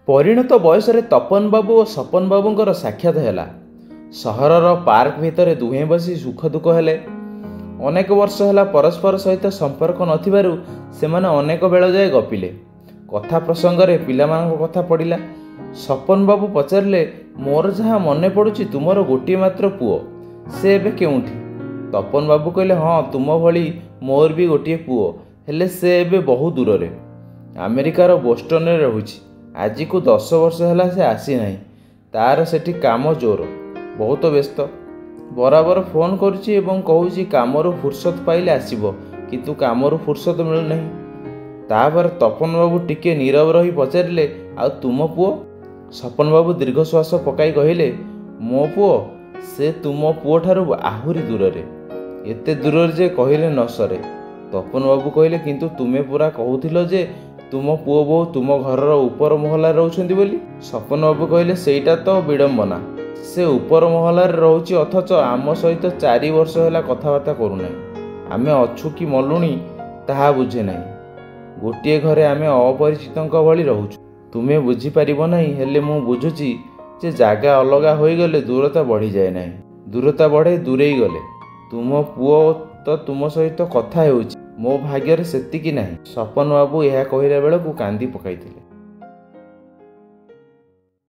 ପରିଣତ ବୟସରେ ତପନ ବାବୁ ଓ ସପନ ବାବୁଙ୍କର ସାକ୍ଷାତ ହେଲା। ସହରର ପାର୍କ ଭିତରେ ଦୁହେଁ ବସି ସୁଖ ଦୁଃଖ ହେଲେ। ଅନେକ ବର୍ଷ ହେଲା ପରସ୍ପର ସହିତ ସମ୍ପର୍କ ନଥିବାରୁ ସେମାନେ ଅନେକ ବେଳ ଯାଏ ଗପିଲେ। କଥା ପ୍ରସଙ୍ଗରେ ପିଲାମାନଙ୍କ କଥା ପଡ଼ିଲା। ସପନ ବାବୁ ପଚାରିଲେ, ମୋର ଯାହା ମନେ ପଡ଼ୁଛି ତୁମର ଗୋଟିଏ ମାତ୍ର ପୁଅ, ସେ ଏବେ କେଉଁଠି? ତପନ ବାବୁ କହିଲେ, ହଁ, ତୁମ ଭଳି ମୋର ବି ଗୋଟିଏ ପୁଅ, ହେଲେ ସେ ଏବେ ବହୁ ଦୂରରେ, ଆମେରିକାର ବୋଷ୍ଟନରେ ରହୁଛି। ଆଜିକୁ 10 ବର୍ଷ ହେଲା ସେ ଆସିନାହିଁ। ତାର ସେଠି କାମ ଜୋର, ବହୁତ ବ୍ୟସ୍ତ। ବରାବର ଫୋନ୍ କରୁଛି ଏବଂ କହୁଛି କାମରୁ ଫୁର୍ସତ ପାଇଲେ ଆସିବ, କିନ୍ତୁ କାମରୁ ଫୁର୍ସତ ମିଳୁନାହିଁ। ତାପରେ ତପନ ବାବୁ ଟିକେ ନୀରବ ରହି ପଚାରିଲେ, ଆଉ ତୁମ ପୁଅ? ସପନ ବାବୁ ଦୀର୍ଘଶ୍ୱାସ ପକାଇ କହିଲେ, ମୋ ପୁଅ? ସେ ତୁମ ପୁଅଠାରୁ ଆହୁରି ଦୂରରେ, ଏତେ ଦୂରରେ ଯେ କହିଲେ ନ ସରେ। ତପନ ବାବୁ କହିଲେ, କିନ୍ତୁ ତୁମେ ପୁରା କହୁଥିଲ ଯେ ତୁମ ପୁଅ ବୋହୂ ତୁମ ଘରର ଉପର ମହଲାରେ ରହୁଛନ୍ତି ବୋଲି। ସପନ ବାବୁ କହିଲେ, ସେଇଟା ତ ବିଡ଼ମ୍ବନା। ସେ ଉପର ମହଲାରେ ରହୁଛି ଅଥଚ ଆମ ସହିତ 4 ବର୍ଷ ହେଲା କଥାବାର୍ତ୍ତା କରୁନାହିଁ। ଆମେ ଅଛୁ କି ମଲୁଣି ତାହା ବୁଝେ ନାହିଁ। ଗୋଟିଏ ଘରେ ଆମେ ଅପରିଚିତଙ୍କ ଭଳି ରହୁଛୁ। ତୁମେ ବୁଝିପାରିବ ନାହିଁ, ହେଲେ ମୁଁ ବୁଝୁଛି ଯେ ଜାଗା ଅଲଗା ହୋଇଗଲେ ଦୂରତା ବଢ଼ିଯାଏ ନାହିଁ, ଦୂରତା ବଢ଼େ ଦୂରେଇ ଗଲେ। ତୁମ ପୁଅ ତ ତୁମ ସହିତ କଥା ହେଉଛି, ମୋ ଭାଗ୍ୟରେ ସେତିକି ନାହିଁ। ସପନ ବାବୁ ଏହା କହିଲା ବେଳକୁ କାନ୍ଦି ପକାଇଥିଲେ।